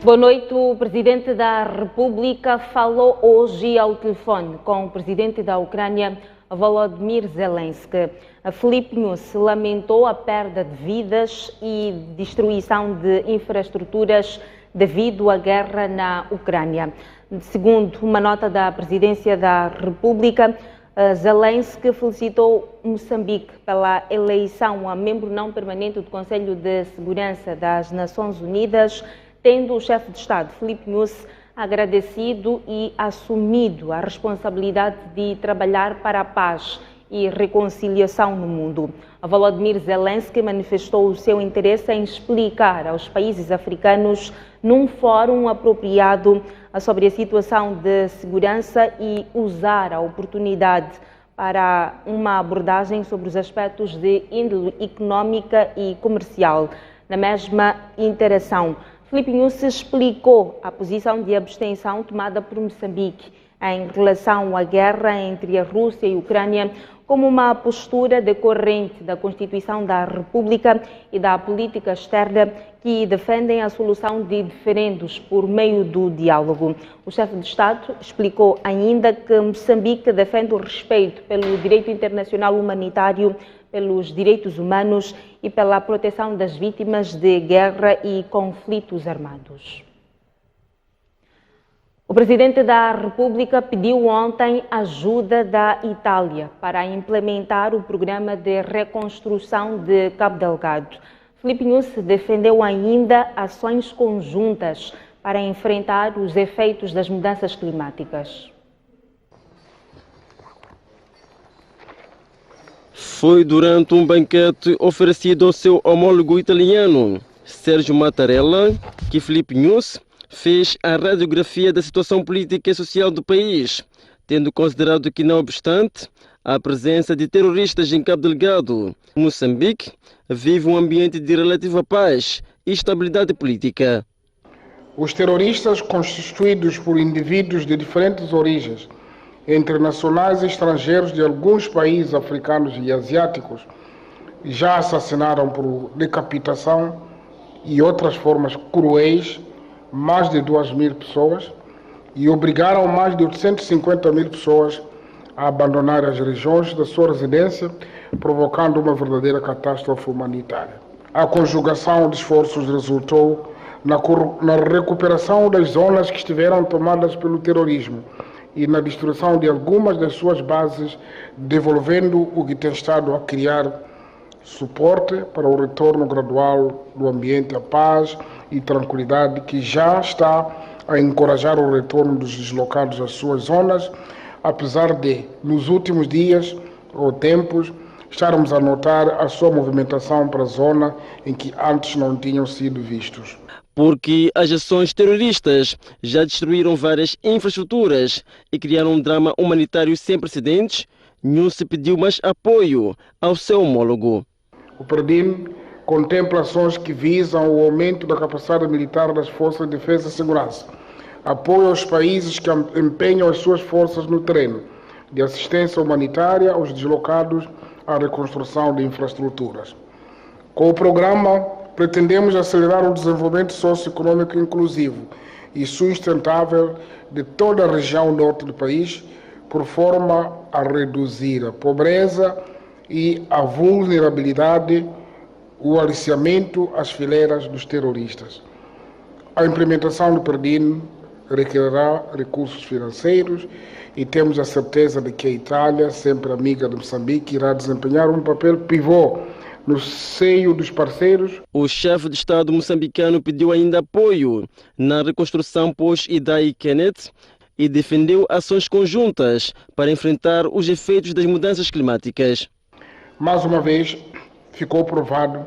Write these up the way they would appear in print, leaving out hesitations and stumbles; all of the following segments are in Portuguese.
Boa noite. O presidente da República falou hoje ao telefone com o presidente da Ucrânia, Volodymyr Zelensky. A Filipe News lamentou a perda de vidas e destruição de infraestruturas devido à guerra na Ucrânia. Segundo uma nota da presidência da República, Zelensky felicitou Moçambique pela eleição a membro não permanente do Conselho de Segurança das Nações Unidas, tendo o chefe de Estado, Filipe News, agradecido e assumido a responsabilidade de trabalhar para a paz e reconciliação no mundo. Volodymyr Zelensky manifestou o seu interesse em explicar aos países africanos, num fórum apropriado, sobre a situação de segurança e usar a oportunidade para uma abordagem sobre os aspectos de índole económica e comercial. Na mesma interação, Filipe News explicou a posição de abstenção tomada por Moçambique em relação à guerra entre a Rússia e a Ucrânia como uma postura decorrente da Constituição da República e da política externa que defendem a solução de diferendos por meio do diálogo. O chefe de Estado explicou ainda que Moçambique defende o respeito pelo direito internacional humanitário, pelos direitos humanos e pela proteção das vítimas de guerra e conflitos armados. O presidente da República pediu ontem ajuda da Itália para implementar o programa de reconstrução de Cabo Delgado. Filipe News defendeu ainda ações conjuntas para enfrentar os efeitos das mudanças climáticas. Foi durante um banquete oferecido ao seu homólogo italiano, Sergio Mattarella, que Filipe News fez a radiografia da situação política e social do país, tendo considerado que, não obstante a presença de terroristas em Cabo Delgado, Moçambique vive um ambiente de relativa paz e estabilidade política. Os terroristas, constituídos por indivíduos de diferentes origens, entre nacionais e estrangeiros de alguns países africanos e asiáticos, já assassinaram por decapitação e outras formas cruéis mais de 2.000 pessoas e obrigaram mais de 850.000 pessoas a abandonar as regiões da sua residência, provocando uma verdadeira catástrofe humanitária. A conjugação de esforços resultou na recuperação das zonas que estiveram tomadas pelo terrorismo e na destruição de algumas das suas bases, devolvendo o que tem estado a criar suporte para o retorno gradual do ambiente à paz e tranquilidade, que já está a encorajar o retorno dos deslocados às suas zonas, apesar de, nos últimos dias ou tempos, estarmos a notar a sua movimentação para a zona em que antes não tinham sido vistos. Porque as ações terroristas já destruíram várias infraestruturas e criaram um drama humanitário sem precedentes, News pediu mais apoio ao seu homólogo. O PREDIM contempla ações que visam o aumento da capacidade militar das Forças de Defesa e Segurança, apoio aos países que empenham as suas forças no terreno, de assistência humanitária aos deslocados, à reconstrução de infraestruturas. Com o programa, pretendemos acelerar o desenvolvimento socioeconômico inclusivo e sustentável de toda a região norte do país, por forma a reduzir a pobreza e a vulnerabilidade, o aliciamento às fileiras dos terroristas. A implementação do PREDIM requererá recursos financeiros e temos a certeza de que a Itália, sempre amiga de Moçambique, irá desempenhar um papel pivô no seio dos parceiros. O chefe de Estado moçambicano pediu ainda apoio na reconstrução pós-Idai Kenneth e defendeu ações conjuntas para enfrentar os efeitos das mudanças climáticas. Mais uma vez, ficou provado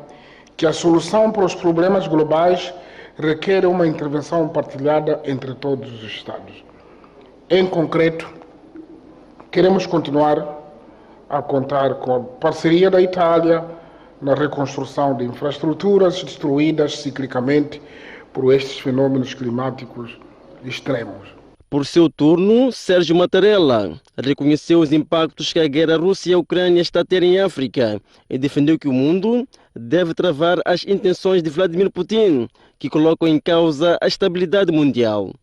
que a solução para os problemas globais requer uma intervenção partilhada entre todos os Estados. Em concreto, queremos continuar a contar com a parceria da Itália na reconstrução de infraestruturas destruídas ciclicamente por estes fenômenos climáticos extremos. Por seu turno, Sérgio Mattarella reconheceu os impactos que a guerra Rússia-Ucrânia está a ter em África e defendeu que o mundo deve travar as intenções de Vladimir Putin, que colocam em causa a estabilidade mundial.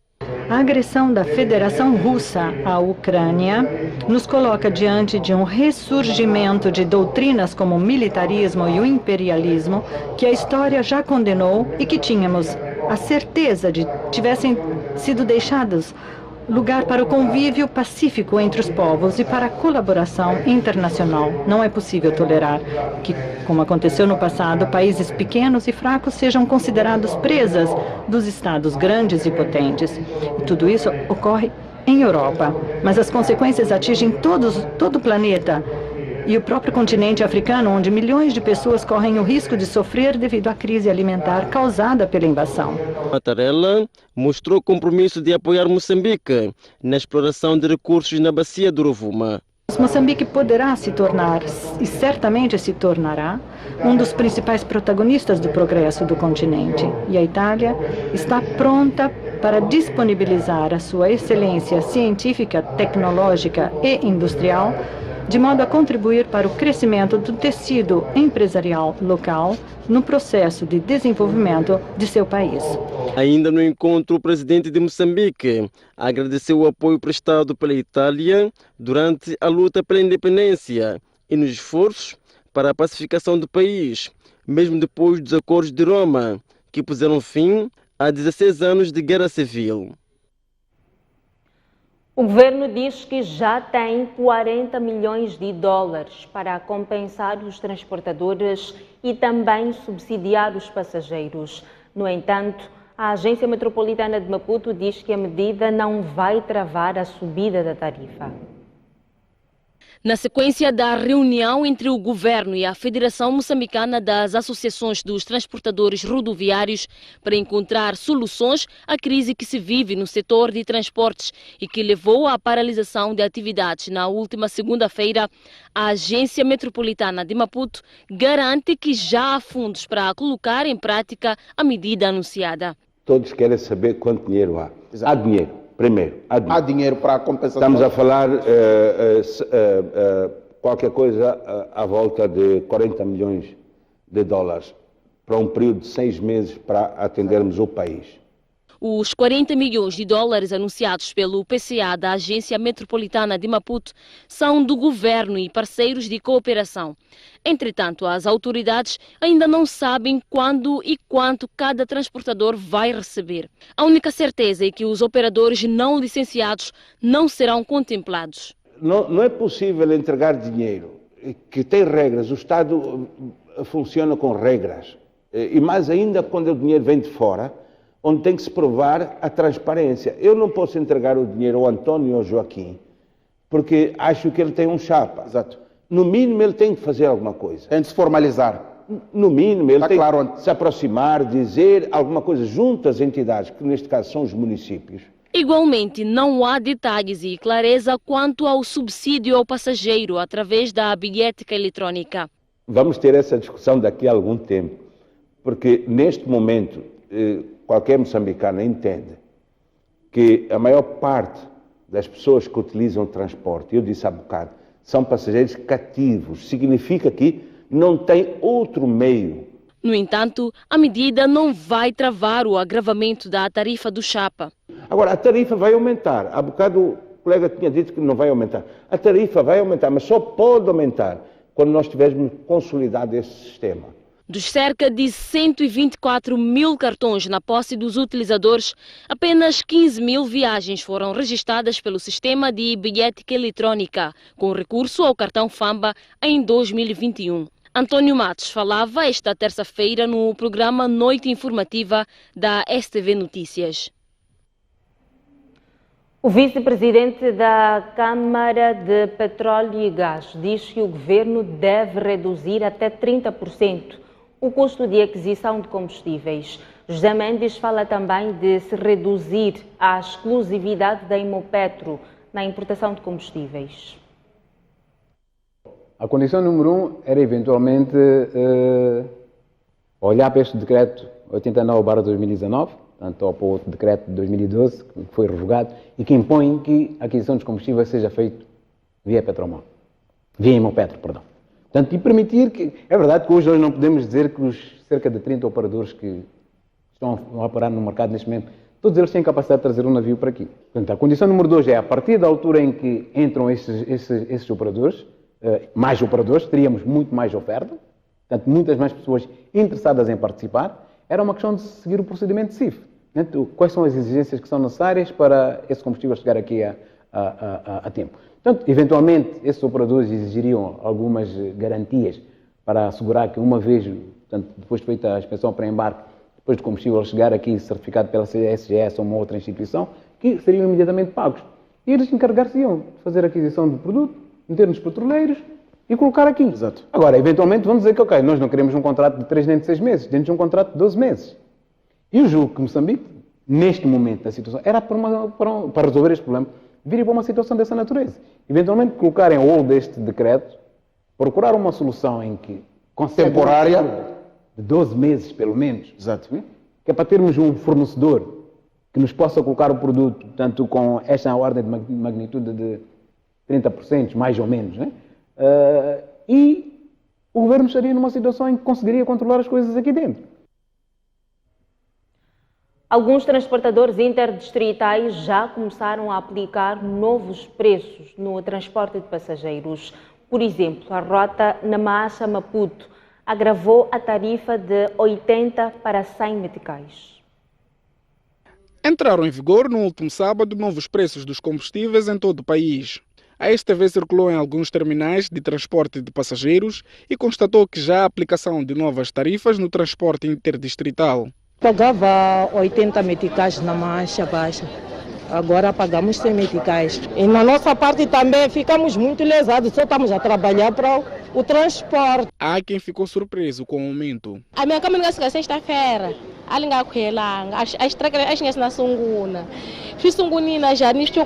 A agressão da Federação Russa à Ucrânia nos coloca diante de um ressurgimento de doutrinas como o militarismo e o imperialismo que a história já condenou e que tínhamos a certeza de tivessem sido deixados lugar para o convívio pacífico entre os povos e para a colaboração internacional. Não é possível tolerar que, como aconteceu no passado, países pequenos e fracos sejam considerados presas dos estados grandes e potentes. E tudo isso ocorre em Europa, mas as consequências atingem todo o planeta e o próprio continente africano, onde milhões de pessoas correm o risco de sofrer devido à crise alimentar causada pela invasão. Mattarella mostrou compromisso de apoiar Moçambique na exploração de recursos na bacia do Rovuma. Moçambique poderá se tornar, e certamente se tornará, um dos principais protagonistas do progresso do continente. E a Itália está pronta para disponibilizar a sua excelência científica, tecnológica e industrial, de modo a contribuir para o crescimento do tecido empresarial local no processo de desenvolvimento de seu país. Ainda no encontro, o presidente de Moçambique agradeceu o apoio prestado pela Itália durante a luta pela independência e nos esforços para a pacificação do país, mesmo depois dos acordos de Roma, que puseram fim a 16 anos de guerra civil. O governo diz que já tem 40 milhões de dólares para compensar os transportadores e também subsidiar os passageiros. No entanto, a Agência Metropolitana de Maputo diz que a medida não vai travar a subida da tarifa. Na sequência da reunião entre o governo e a Federação Moçambicana das Associações dos Transportadores Rodoviários para encontrar soluções à crise que se vive no setor de transportes e que levou à paralisação de atividades na última segunda-feira, a Agência Metropolitana de Maputo garante que já há fundos para colocar em prática a medida anunciada. Todos querem saber quanto dinheiro há. Exato. Há dinheiro. Primeiro, há dinheiro para a compensação. Estamos a falar qualquer coisa à volta de 40 milhões de dólares para um período de 6 meses para atendermos o país. Os 40 milhões de dólares anunciados pelo PCA da Agência Metropolitana de Maputo são do governo e parceiros de cooperação. Entretanto, as autoridades ainda não sabem quando e quanto cada transportador vai receber. A única certeza é que os operadores não licenciados não serão contemplados. Não é possível entregar dinheiro que tem regras. O Estado funciona com regras. E mais ainda quando o dinheiro vem de fora, onde tem que se provar a transparência. Eu não posso entregar o dinheiro ao António ou ao Joaquim, porque acho que ele tem um chapa. Exato. No mínimo, ele tem que fazer alguma coisa. Tem de se formalizar. No mínimo, ele tem claro que se aproximar, dizer alguma coisa junto às entidades, que neste caso são os municípios. Igualmente, não há detalhes e clareza quanto ao subsídio ao passageiro através da bilhética eletrônica. Vamos ter essa discussão daqui a algum tempo, porque neste momento qualquer moçambicano entende que a maior parte das pessoas que utilizam o transporte, eu disse há bocado, são passageiros cativos. Significa que não tem outro meio. No entanto, a medida não vai travar o agravamento da tarifa do chapa. Agora, a tarifa vai aumentar. Há bocado o colega tinha dito que não vai aumentar. A tarifa vai aumentar, mas só pode aumentar quando nós tivermos consolidado esse sistema. Dos cerca de 124 mil cartões na posse dos utilizadores, apenas 15 mil viagens foram registradas pelo sistema de bilhética eletrônica, com recurso ao cartão Famba em 2021. Antônio Matos falava esta terça-feira no programa Noite Informativa da STV Notícias. O vice-presidente da Câmara de Petróleo e Gás diz que o governo deve reduzir até 30% o custo de aquisição de combustíveis. José Mendes fala também de se reduzir a exclusividade da Imopetro na importação de combustíveis. A condição número 1 era eventualmente olhar para este decreto 89/2019 portanto, ao outro decreto de 2012, que foi revogado, e que impõe que a aquisição dos combustíveis seja feita via Hemopetro, perdão. Portanto, e permitir que... É verdade que hoje nós não podemos dizer que os cerca de 30 operadores que estão a operar no mercado neste momento, todos eles têm capacidade de trazer um navio para aqui. Portanto, a condição número 2 é, a partir da altura em que entram esses operadores, mais operadores, teríamos muito mais oferta, portanto, muitas mais pessoas interessadas em participar, era uma questão de seguir o procedimento de CIF. Portanto, quais são as exigências que são necessárias para esse combustível chegar aqui a tempo. Portanto, eventualmente, esses operadores exigiriam algumas garantias para assegurar que uma vez, portanto, depois de feita a inspeção pré-embarque, depois do combustível chegar aqui certificado pela SGS ou uma outra instituição, que seriam imediatamente pagos. E eles encarregar-se-iam de fazer a aquisição do produto, meter nos petroleiros e colocar aqui. Exato. Agora, eventualmente, vamos dizer que, ok, nós não queremos um contrato de 3 nem de 6 meses, temos um contrato de 12 meses. E eu julgo que Moçambique, neste momento da situação, era para resolver este problema, viria para uma situação dessa natureza. Eventualmente, colocar em hold este decreto, procurar uma solução em que temporária de 12 meses, pelo menos. Exato. Que é para termos um fornecedor que nos possa colocar o produto, tanto com esta ordem de magnitude de 30%, mais ou menos, né? E o governo estaria numa situação em que conseguiria controlar as coisas aqui dentro. Alguns transportadores interdistritais já começaram a aplicar novos preços no transporte de passageiros. Por exemplo, a rota Namacha-Maputo agravou a tarifa de 80 para 100 meticais. Entraram em vigor no último sábado novos preços dos combustíveis em todo o país. A STV circulou em alguns terminais de transporte de passageiros e constatou que já há aplicação de novas tarifas no transporte interdistrital. Pagava 80 meticais na marcha baixa, agora pagamos 100 meticais. E na nossa parte também ficamos muito lesados, só estamos a trabalhar para o transporte. Há quem ficou surpreso com o aumento. A minha caminhada chega sexta-feira, a linha coelanga, a estrada na sunguna. Fiz sungunina já nisto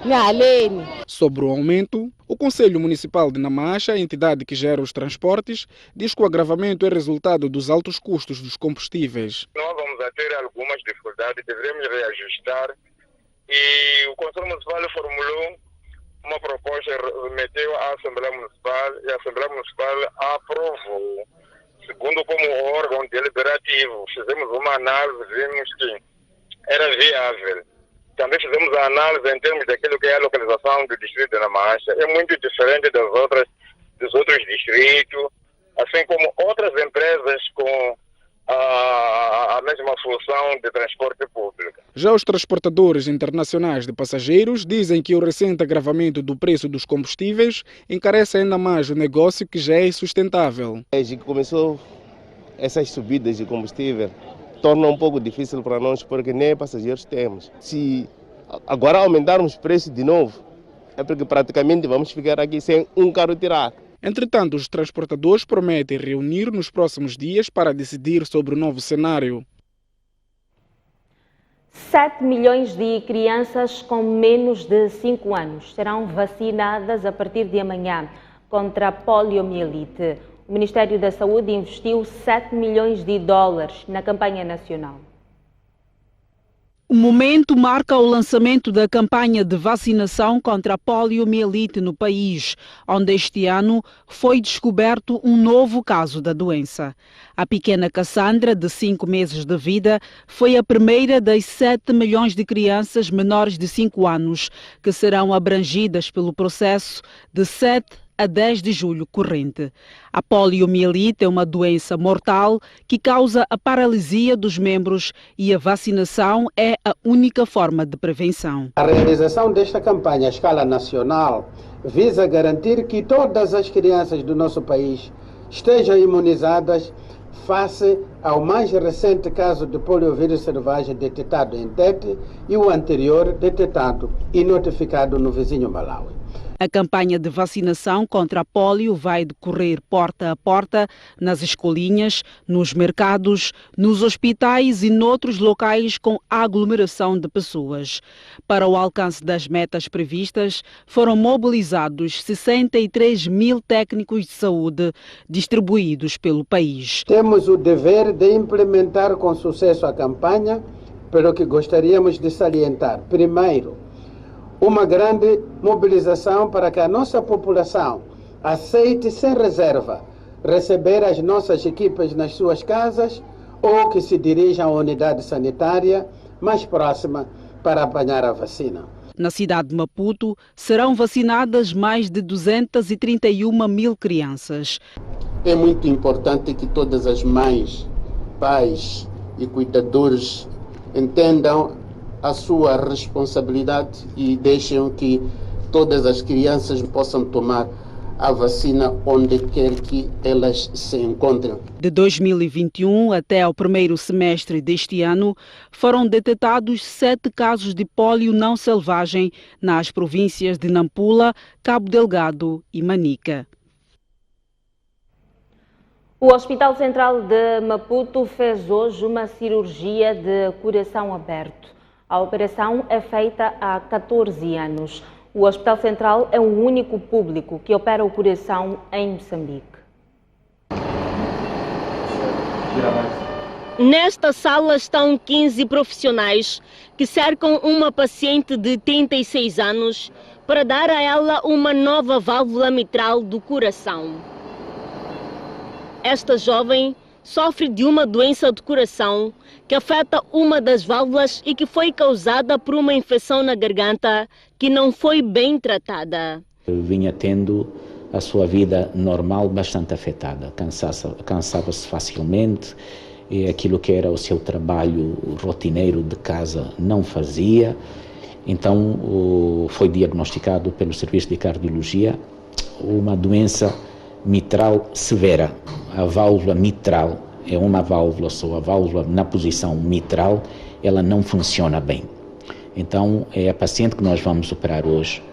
na alene. Sobre o aumento, o Conselho Municipal de Namacha, a entidade que gera os transportes, diz que o agravamento é resultado dos altos custos dos combustíveis. Nós vamos a ter algumas dificuldades, devemos reajustar e o Conselho Municipal formulou uma proposta, remeteu à Assembleia Municipal e a Assembleia Municipal aprovou. Segundo como órgão deliberativo, fizemos uma análise, vimos que era viável. Também fizemos a análise em termos daquilo que é a localização do distrito de Namacha. É muito diferente dos outros distritos, assim como outras empresas com a mesma função de transporte público. Já os transportadores internacionais de passageiros dizem que o recente agravamento do preço dos combustíveis encarece ainda mais o negócio que já é insustentável. Desde que começou essas subidas de combustível, torna um pouco difícil para nós porque nem passageiros temos. Se agora aumentarmos o preço de novo, é porque praticamente vamos ficar aqui sem um carro tirar. Entretanto, os transportadores prometem reunir nos próximos dias para decidir sobre o novo cenário. 7 milhões de crianças com menos de 5 anos serão vacinadas a partir de amanhã contra a poliomielite. O Ministério da Saúde investiu 7 milhões de dólares na campanha nacional. O momento marca o lançamento da campanha de vacinação contra a poliomielite no país, onde este ano foi descoberto um novo caso da doença. A pequena Cassandra, de 5 meses de vida, foi a primeira das 7 milhões de crianças menores de 5 anos que serão abrangidas pelo processo de 7 a 10 de julho corrente. A poliomielite é uma doença mortal que causa a paralisia dos membros e a vacinação é a única forma de prevenção. A realização desta campanha à escala nacional visa garantir que todas as crianças do nosso país estejam imunizadas face ao mais recente caso de poliovírus selvagem detectado em Tete e o anterior detectado e notificado no vizinho Malawi. A campanha de vacinação contra a polio vai decorrer porta a porta nas escolinhas, nos mercados, nos hospitais e noutros locais com aglomeração de pessoas. Para o alcance das metas previstas, foram mobilizados 63 mil técnicos de saúde distribuídos pelo país. Temos o dever de implementar com sucesso a campanha pelo que gostaríamos de salientar. Primeiro, uma grande mobilização para que a nossa população aceite sem reserva receber as nossas equipas nas suas casas ou que se dirijam à unidade sanitária mais próxima para apanhar a vacina. Na cidade de Maputo, serão vacinadas mais de 231 mil crianças. É muito importante que todas as mães, pais e cuidadores entendam a sua responsabilidade e deixem que todas as crianças possam tomar a vacina onde quer que elas se encontrem. De 2021 até ao primeiro semestre deste ano, foram detectados 7 casos de pólio não selvagem nas províncias de Nampula, Cabo Delgado e Manica. O Hospital Central de Maputo fez hoje uma cirurgia de coração aberto. A operação é feita há 14 anos. O Hospital Central é o único público que opera o coração em Moçambique. Nesta sala estão 15 profissionais que cercam uma paciente de 36 anos para dar a ela uma nova válvula mitral do coração. Esta jovem sofre de uma doença do coração que afeta uma das válvulas e que foi causada por uma infecção na garganta que não foi bem tratada. Vinha tendo a sua vida normal bastante afetada, cansava-se facilmente, e aquilo que era o seu trabalho rotineiro de casa não fazia. Então foi diagnosticado pelo Serviço de Cardiologia uma doença mitral severa. A válvula mitral é uma válvula só, a válvula na posição mitral, ela não funciona bem. Então é a paciente que nós vamos operar hoje.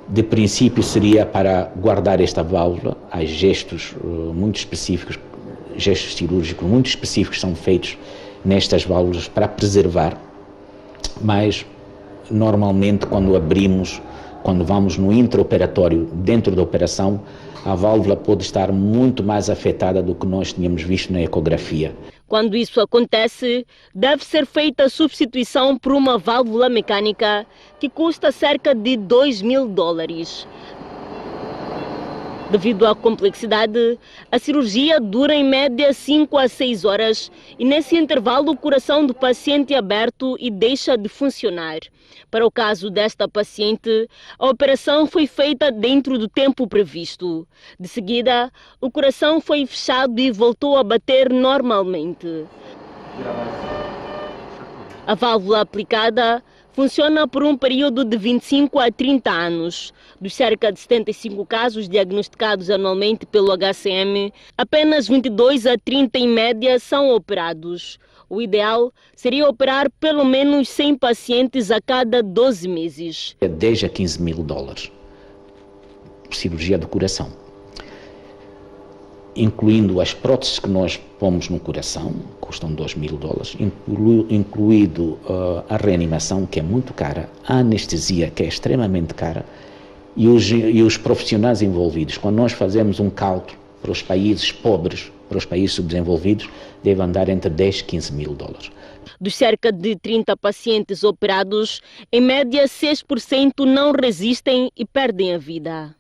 De princípio seria para guardar esta válvula, há gestos muito específicos, gestos cirúrgicos muito específicos são feitos nestas válvulas para preservar, mas normalmente quando abrimos, quando vamos no intraoperatório, dentro da operação, a válvula pode estar muito mais afetada do que nós tínhamos visto na ecografia. Quando isso acontece, deve ser feita a substituição por uma válvula mecânica que custa cerca de $2.000. Devido à complexidade, a cirurgia dura em média 5 a 6 horas e nesse intervalo o coração do paciente é aberto e deixa de funcionar. Para o caso desta paciente, a operação foi feita dentro do tempo previsto. De seguida, o coração foi fechado e voltou a bater normalmente. A válvula aplicada funciona por um período de 25 a 30 anos. Dos cerca de 75 casos diagnosticados anualmente pelo HCM, apenas 22 a 30 em média são operados. O ideal seria operar pelo menos 100 pacientes a cada 12 meses. $10 a $15.000 cirurgia do coração, incluindo as próteses que nós pomos no coração, custam $2.000, incluído a reanimação, que é muito cara, a anestesia, que é extremamente cara, e os profissionais envolvidos. Quando nós fazemos um cálculo para os países pobres, para os países subdesenvolvidos, deve andar entre $10 e $15.000. Dos cerca de 30 pacientes operados, em média 6% não resistem e perdem a vida.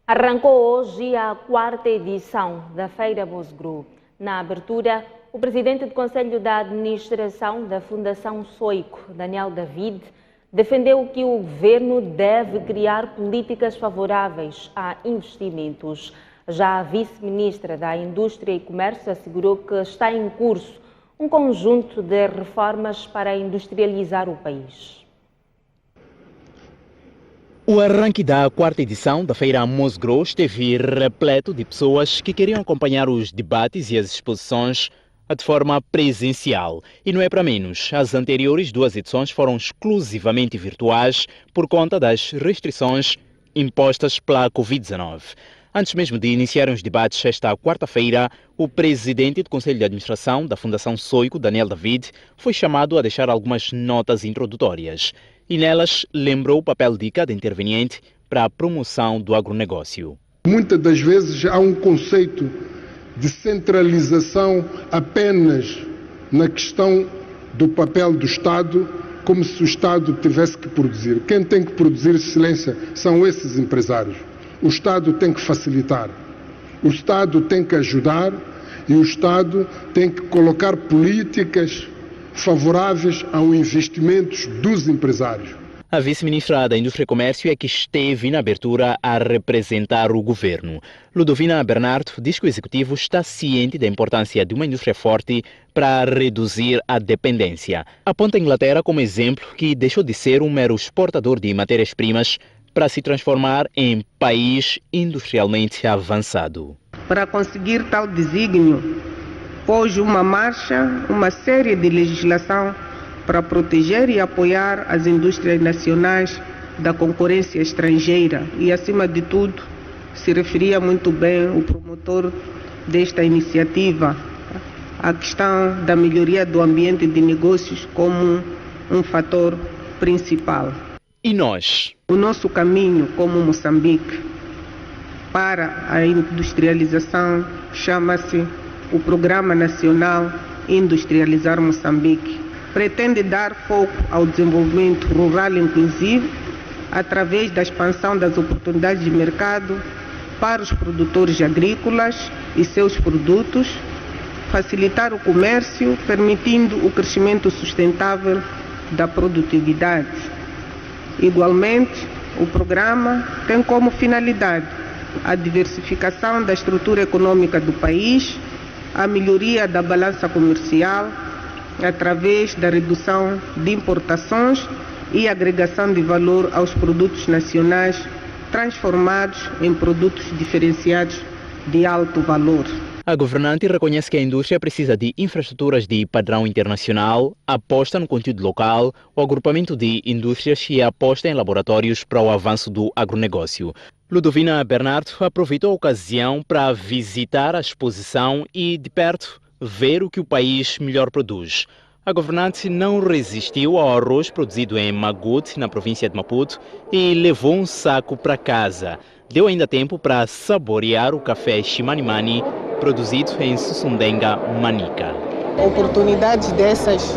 Arrancou hoje a 4ª edição da Feira Mosgro. Na abertura, o presidente do Conselho da Administração da Fundação Soico, Daniel David, defendeu que o governo deve criar políticas favoráveis a investimentos. Já a vice-ministra da Indústria e Comércio assegurou que está em curso um conjunto de reformas para industrializar o país. O arranque da 4ª edição da Feira Mosgro esteve repleto de pessoas que queriam acompanhar os debates e as exposições de forma presencial. E não é para menos, as anteriores 2 edições foram exclusivamente virtuais por conta das restrições impostas pela Covid-19. Antes mesmo de iniciarem os debates esta quarta-feira, o presidente do Conselho de Administração da Fundação Soico, Daniel David, foi chamado a deixar algumas notas introdutórias. E nelas lembrou o papel de cada interveniente para a promoção do agronegócio. Muitas das vezes há um conceito de centralização apenas na questão do papel do Estado, como se o Estado tivesse que produzir. Quem tem que produzir excelência são esses empresários. O Estado tem que facilitar, o Estado tem que ajudar e o Estado tem que colocar políticas favoráveis ao investimento dos empresários. A vice-ministra da Indústria e Comércio é que esteve na abertura a representar o governo. Ludovina Bernardo diz que o executivo está ciente da importância de uma indústria forte para reduzir a dependência. Aponta a Inglaterra como exemplo que deixou de ser um mero exportador de matérias-primas para se transformar em país industrialmente avançado. Para conseguir tal desígnio, pôs uma série de legislação para proteger e apoiar as indústrias nacionais da concorrência estrangeira e, acima de tudo, se referia muito bem o promotor desta iniciativa à questão da melhoria do ambiente de negócios como um fator principal. E nós? O nosso caminho como Moçambique para a industrialização chama-se o Programa Nacional Industrializar Moçambique. Pretende dar foco ao desenvolvimento rural inclusivo através da expansão das oportunidades de mercado para os produtores agrícolas e seus produtos, facilitar o comércio, permitindo o crescimento sustentável da produtividade. Igualmente, o programa tem como finalidade a diversificação da estrutura econômica do país, a melhoria da balança comercial, através da redução de importações e agregação de valor aos produtos nacionais transformados em produtos diferenciados de alto valor. A governante reconhece que a indústria precisa de infraestruturas de padrão internacional, aposta no conteúdo local, o agrupamento de indústrias e aposta em laboratórios para o avanço do agronegócio. Ludovina Bernardo aproveitou a ocasião para visitar a exposição e, de perto, ver o que o país melhor produz. A governante não resistiu ao arroz produzido em Magude, na província de Maputo, e levou um saco para casa. Deu ainda tempo para saborear o café Chimanimani, produzido em Sussundenga, Manica. Oportunidades dessas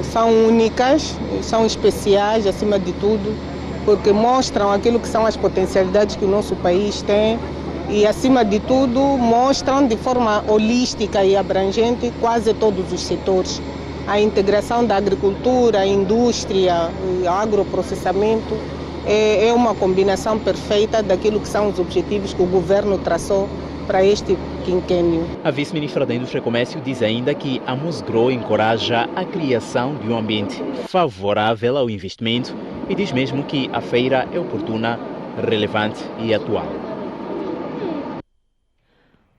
são únicas, são especiais acima de tudo, porque mostram aquilo que são as potencialidades que o nosso país tem e, acima de tudo, mostram de forma holística e abrangente quase todos os setores. A integração da agricultura, a indústria, o agroprocessamento é uma combinação perfeita daquilo que são os objetivos que o governo traçou para este quinquênio. A vice-ministra da Indústria e Comércio diz ainda que a Mosgro encoraja a criação de um ambiente favorável ao investimento e diz mesmo que a feira é oportuna, relevante e atual.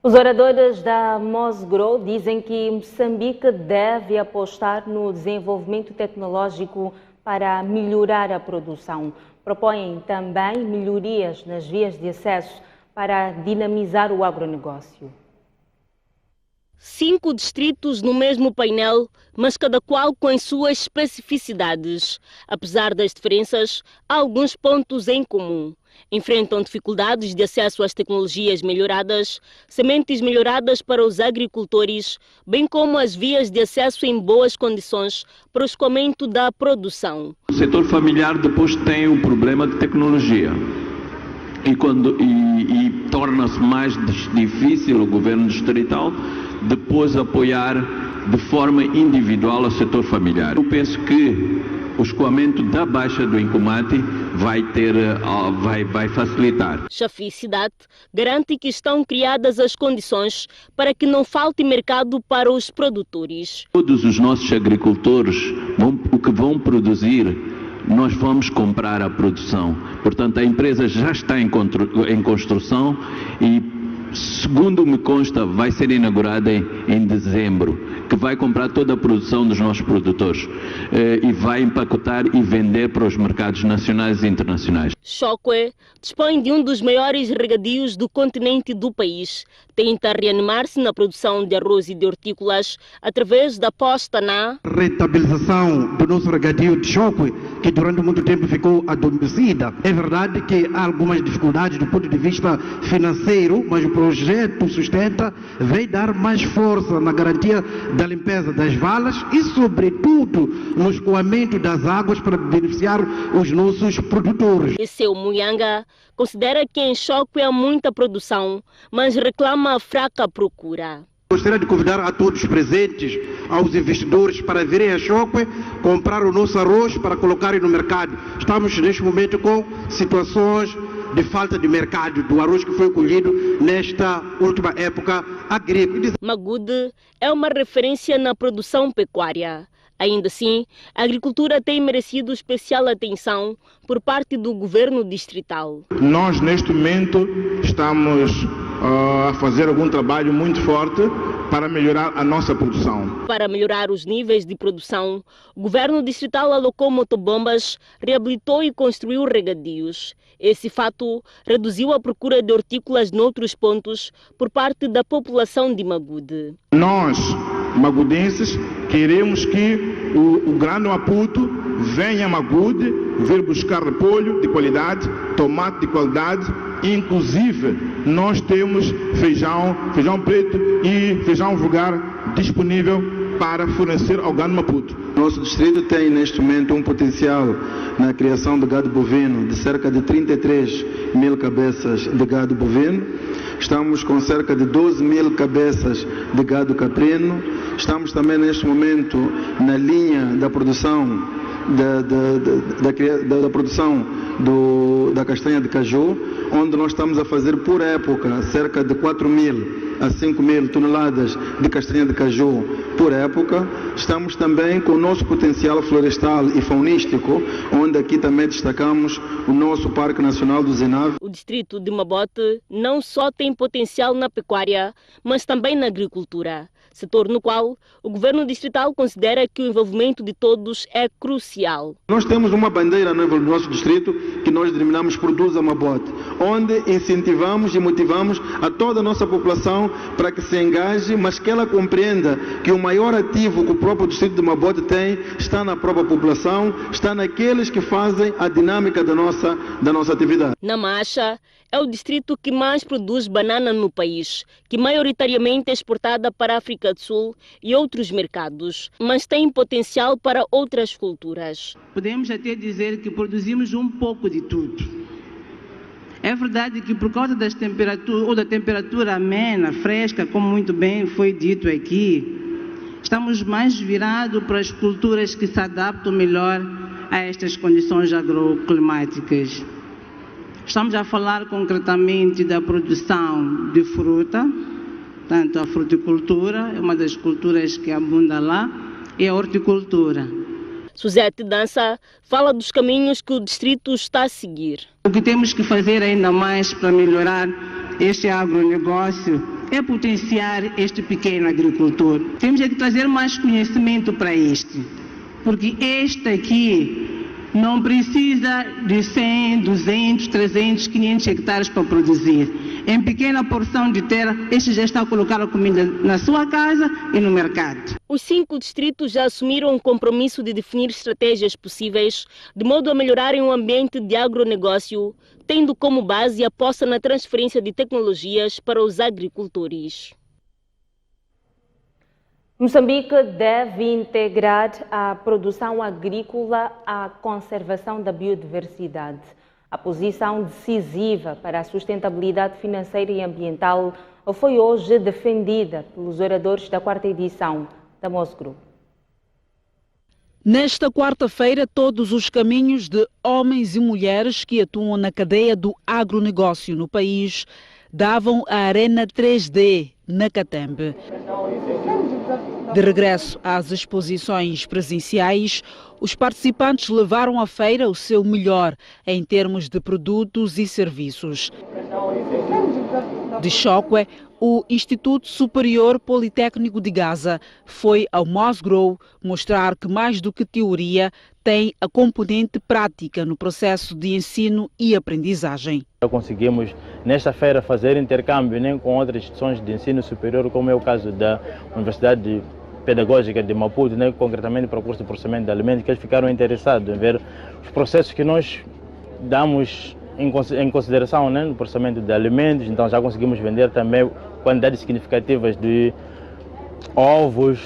Os oradores da Mosgro dizem que Moçambique deve apostar no desenvolvimento tecnológico para melhorar a produção. Propõem também melhorias nas vias de acesso para dinamizar o agronegócio. 5 distritos no mesmo painel, mas cada qual com as suas especificidades. Apesar das diferenças, há alguns pontos em comum. Enfrentam dificuldades de acesso às tecnologias melhoradas, sementes melhoradas para os agricultores, bem como as vias de acesso em boas condições para o escoamento da produção. O setor familiar depois tem um problema de tecnologia e torna-se mais difícil o governo distrital depois apoiar de forma individual o setor familiar. Eu penso que o escoamento da Baixa do Incomate vai facilitar. Chafi Cidade garante que estão criadas as condições para que não falte mercado para os produtores. Todos os nossos agricultores, o que vão produzir, nós vamos comprar a produção. Portanto, a empresa já está em construção e, segundo me consta, vai ser inaugurada em dezembro, que vai comprar toda a produção dos nossos produtores e vai empacotar e vender para os mercados nacionais e internacionais. Chokwe dispõe de um dos maiores regadios do continente do país. Tenta reanimar-se na produção de arroz e de hortícolas através da aposta na restabilização do nosso regadio de Chokwe, que durante muito tempo ficou adormecida. É verdade que há algumas dificuldades do ponto de vista financeiro, mas o projeto sustenta, vem dar mais força na garantia da limpeza das valas e, sobretudo, no escoamento das águas para beneficiar os nossos produtores. E seu Muyanga considera que em Chocwe há muita produção, mas reclama a fraca procura. Gostaria de convidar a todos os presentes, aos investidores, para virem a Chocwe comprar o nosso arroz para colocarem no mercado. Estamos neste momento com situações de falta de mercado do arroz que foi colhido nesta última época agrícola. Magude é uma referência na produção pecuária. Ainda assim, a agricultura tem merecido especial atenção por parte do governo distrital. Nós, neste momento, estamos a fazer algum trabalho muito forte para melhorar a nossa produção. Para melhorar os níveis de produção, o governo distrital alocou motobombas, reabilitou e construiu regadios. Esse fato reduziu a procura de hortícolas noutros pontos por parte da população de Magude. Nós, magudenses, queremos que o grão Maputo venha a Magude, vir buscar repolho de qualidade, tomate de qualidade. Inclusive, nós temos feijão preto e feijão vulgar disponível para fornecer ao gado Maputo. Nosso distrito tem neste momento um potencial na criação de gado bovino de cerca de 33 mil cabeças de gado bovino. Estamos com cerca de 12 mil cabeças de gado caprino. Estamos também neste momento na linha da produção da produção da castanha de caju, onde nós estamos a fazer por época cerca de 4.000 a 5.000 toneladas de castanha de caju por época. Estamos também com o nosso potencial florestal e faunístico, onde aqui também destacamos o nosso Parque Nacional do Zinave. O distrito de Mabote não só tem potencial na pecuária, mas também na agricultura, setor no qual o governo distrital considera que o envolvimento de todos é crucial. Nós temos uma bandeira no nível do nosso distrito que nós denominamos Produza Mabote, onde incentivamos e motivamos a toda a nossa população para que se engaje, mas que ela compreenda que o maior ativo que o próprio distrito de Mabote tem está na própria população, está naqueles que fazem a dinâmica da nossa atividade. Namacha é o distrito que mais produz banana no país, que maioritariamente é exportada para a África do Sul e outros mercados, mas tem potencial para outras culturas. Podemos até dizer que produzimos um pouco de tudo. É verdade que por causa das temperaturas, ou da temperatura amena, fresca, como muito bem foi dito aqui, estamos mais virados para as culturas que se adaptam melhor a estas condições agroclimáticas. Estamos a falar concretamente da produção de fruta, tanto a fruticultura, é uma das culturas que abunda lá, e a horticultura. Suzete Dança fala dos caminhos que o distrito está a seguir. O que temos que fazer ainda mais para melhorar este agronegócio é potenciar este pequeno agricultor. Temos que trazer mais conhecimento para este, porque este aqui não precisa de 100, 200, 300, 500 hectares para produzir. Em pequena porção de terra, este já está a colocar a comida na sua casa e no mercado. Os 5 distritos já assumiram o compromisso de definir estratégias possíveis de modo a melhorarem o ambiente de agronegócio, tendo como base a aposta na transferência de tecnologias para os agricultores. Moçambique deve integrar a produção agrícola à conservação da biodiversidade. A posição decisiva para a sustentabilidade financeira e ambiental foi hoje defendida pelos oradores da 4ª edição da Mosgro. Nesta quarta-feira, todos os caminhos de homens e mulheres que atuam na cadeia do agronegócio no país davam a Arena 3D na Catembe. De regresso às exposições presenciais, os participantes levaram à feira o seu melhor em termos de produtos e serviços. De Chocwe, o Instituto Superior Politécnico de Gaza foi ao Mosgrow mostrar que mais do que teoria tem a componente prática no processo de ensino e aprendizagem. Conseguimos nesta feira fazer intercâmbio com outras instituições de ensino superior, como é o caso da Universidade Pedagógica de Maputo, concretamente para o curso de processamento de alimentos, que eles ficaram interessados em ver os processos que nós damos em consideração no processamento de alimentos. Então já conseguimos vender também quantidades significativas de ovos,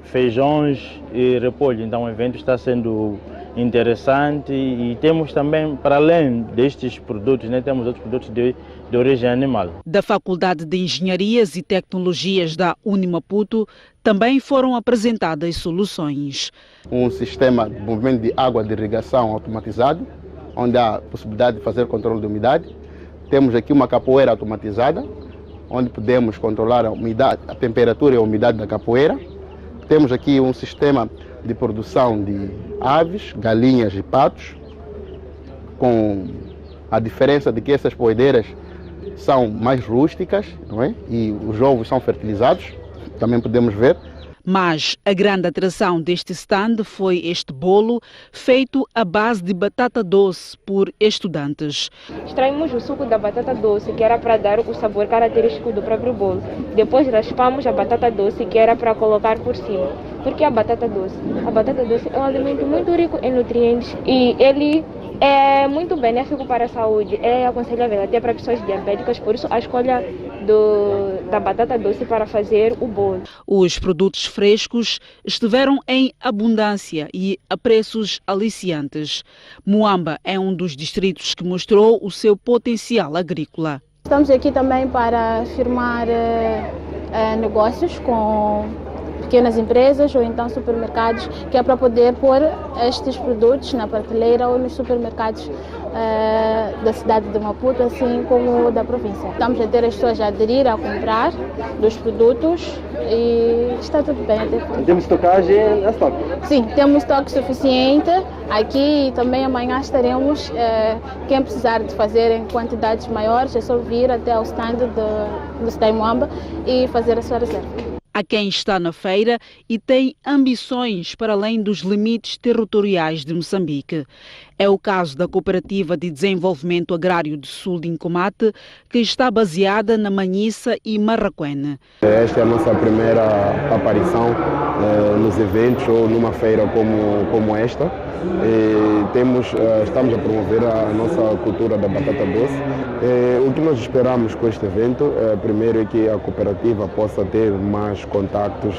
feijões e repolho. Então o evento está sendo interessante e temos também, para além destes produtos, né, temos outros produtos de origem animal. Da Faculdade de Engenharias e Tecnologias da Unimaputo também foram apresentadas soluções. Um sistema de movimento de água de irrigação automatizado, onde há possibilidade de fazer controle de umidade. Temos aqui uma capoeira automatizada, onde podemos controlar a umidade, a temperatura e a umidade da capoeira. Temos aqui um sistema de produção de aves, galinhas e patos, com a diferença de que essas poedeiras são mais rústicas, não é? E os ovos são fertilizados, também podemos ver. Mas a grande atração deste stand foi este bolo feito à base de batata doce por estudantes. Extraímos o suco da batata doce, que era para dar o sabor característico do próprio bolo. Depois raspamos a batata doce, que era para colocar por cima. Por que a batata doce? A batata doce é um alimento muito rico em nutrientes e ele é muito benéfico para a saúde. É aconselhável até para pessoas diabéticas, por isso a escolha da batata doce para fazer o bolo. Os produtos frescos estiveram em abundância e a preços aliciantes. Moamba é um dos distritos que mostrou o seu potencial agrícola. Estamos aqui também para firmar negócios com pequenas empresas ou então supermercados, que é para poder pôr estes produtos na prateleira ou nos supermercados da cidade de Maputo, assim como da província. Estamos a ter as pessoas a aderir a comprar dos produtos e está tudo bem. Temos estocagem a estoque? Sim, temos estoque suficiente. Aqui e também amanhã estaremos, quem precisar de fazer em quantidades maiores, é só vir até ao stand do Cidade Moamba e fazer a sua reserva. Há quem está na feira e tem ambições para além dos limites territoriais de Moçambique. É o caso da Cooperativa de Desenvolvimento Agrário do Sul de Incomate, que está baseada na Manhissa e Marraquene. Esta é a nossa primeira aparição nos eventos ou numa feira como esta. Estamos a promover a nossa cultura da batata doce. O que nós esperamos com este evento, primeiro, é que a cooperativa possa ter mais contactos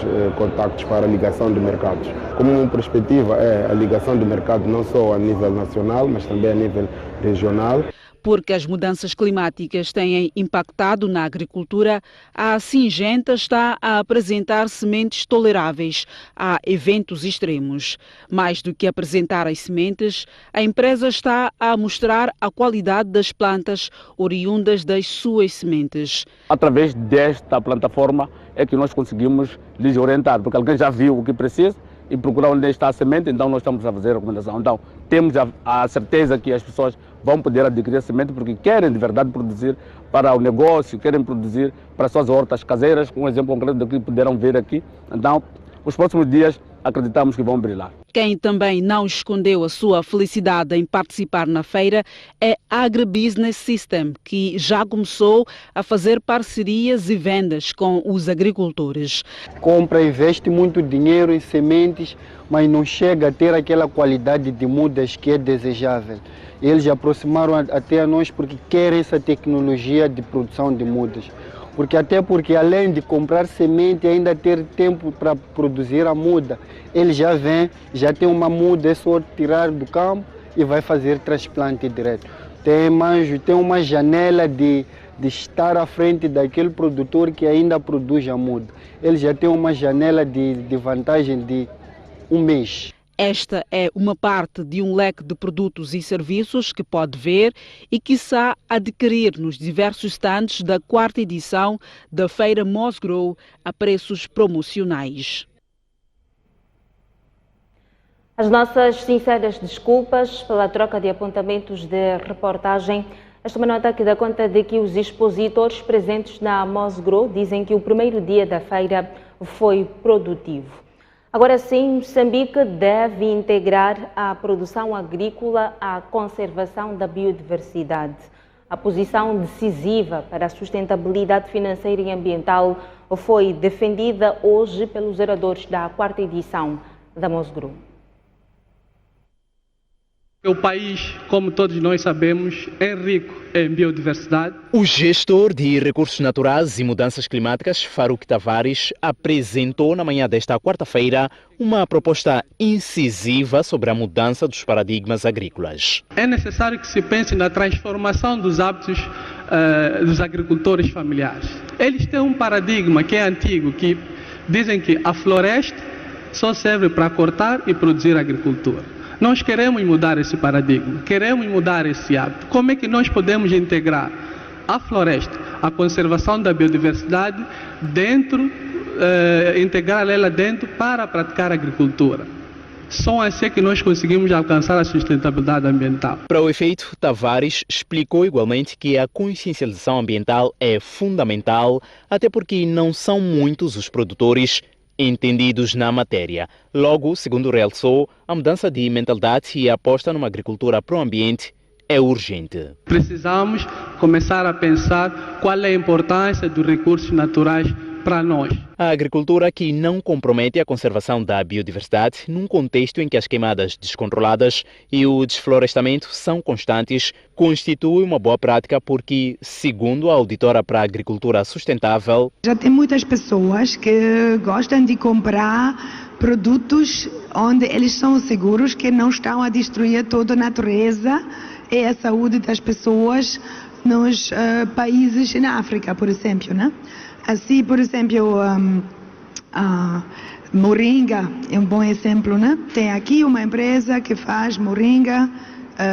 para a ligação de mercados. Como uma perspectiva é a ligação de mercado não só a nível nacional, mas também a nível regional. Porque as mudanças climáticas têm impactado na agricultura, a Singenta está a apresentar sementes toleráveis a eventos extremos. Mais do que apresentar as sementes, a empresa está a mostrar a qualidade das plantas oriundas das suas sementes. Através desta plataforma é que nós conseguimos lhes orientar, porque alguém já viu o que precisa e procura onde está a semente, então nós estamos a fazer a recomendação. Então temos a certeza que as pessoas vão poder adquirir a semente porque querem de verdade produzir para o negócio, querem produzir para as suas hortas caseiras, um exemplo concreto do que puderam ver aqui. Então, os próximos dias acreditamos que vão brilhar. Quem também não escondeu a sua felicidade em participar na feira é a Agribusiness System, que já começou a fazer parcerias e vendas com os agricultores. Compra e investe muito dinheiro em sementes, mas não chega a ter aquela qualidade de mudas que é desejável. Eles aproximaram até a nós porque querem essa tecnologia de produção de mudas. Porque além de comprar semente e ainda ter tempo para produzir a muda, ele já vem, já tem uma muda, é só tirar do campo e vai fazer transplante direto. Tem uma janela de estar à frente daquele produtor que ainda produz a muda. Ele já tem uma janela de vantagem de um mês. Esta é uma parte de um leque de produtos e serviços que pode ver e, quiçá, adquirir nos diversos stands da 4ª edição da Feira Mosgrow a preços promocionais. As nossas sinceras desculpas pela troca de apontamentos de reportagem. Esta é uma nota que dá conta de que os expositores presentes na Mosgrow dizem que o primeiro dia da feira foi produtivo. Agora sim, Moçambique deve integrar a produção agrícola à conservação da biodiversidade. A posição decisiva para a sustentabilidade financeira e ambiental foi defendida hoje pelos oradores da 4ª edição da Mosgrow. O país, como todos nós sabemos, é rico em biodiversidade. O gestor de recursos naturais e mudanças climáticas, Farouk Tavares, apresentou na manhã desta quarta-feira uma proposta incisiva sobre a mudança dos paradigmas agrícolas. É necessário que se pense na transformação dos hábitos dos agricultores familiares. Eles têm um paradigma que é antigo, que dizem que a floresta só serve para cortar e produzir agricultura. Nós queremos mudar esse paradigma, queremos mudar esse hábito. Como é que nós podemos integrar a floresta, a conservação da biodiversidade integrar ela dentro para praticar agricultura? Só assim que nós conseguimos alcançar a sustentabilidade ambiental. Para o efeito, Tavares explicou igualmente que a consciencialização ambiental é fundamental, até porque não são muitos os produtores entendidos na matéria. Logo, segundo realçou, a mudança de mentalidade e a aposta numa agricultura pró-ambiente é urgente. Precisamos começar a pensar qual é a importância dos recursos naturais para nós. A agricultura que não compromete a conservação da biodiversidade num contexto em que as queimadas descontroladas e o desflorestamento são constantes, constitui uma boa prática porque, segundo a auditora para a agricultura sustentável, já tem muitas pessoas que gostam de comprar produtos onde eles são seguros que não estão a destruir toda a natureza e a saúde das pessoas nos países na África, por exemplo, né? Assim, por exemplo, moringa é um bom exemplo, né? Tem aqui uma empresa que faz moringa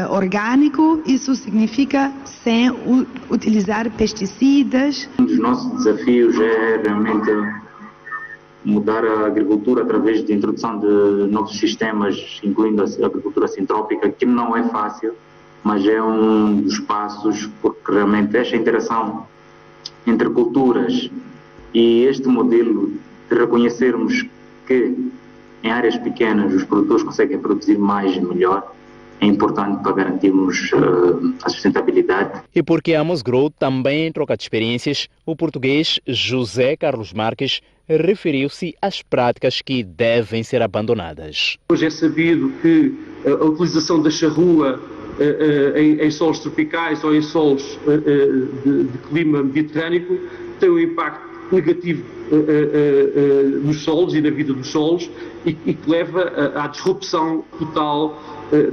orgânico, isso significa sem utilizar pesticidas. Um dos nossos desafios é realmente mudar a agricultura através de introdução de novos sistemas, incluindo a agricultura sintrópica, que não é fácil, mas é um dos passos, porque realmente esta interação entre culturas e este modelo de reconhecermos que em áreas pequenas os produtores conseguem produzir mais e melhor é importante para garantirmos a sustentabilidade. E porque a Mosgrow também troca de experiências, o português José Carlos Marques referiu-se às práticas que devem ser abandonadas. Hoje é sabido que a utilização da charrua em solos tropicais ou em solos de clima mediterrâneo tem um impacto negativo nos solos e na vida dos solos e que leva à disrupção total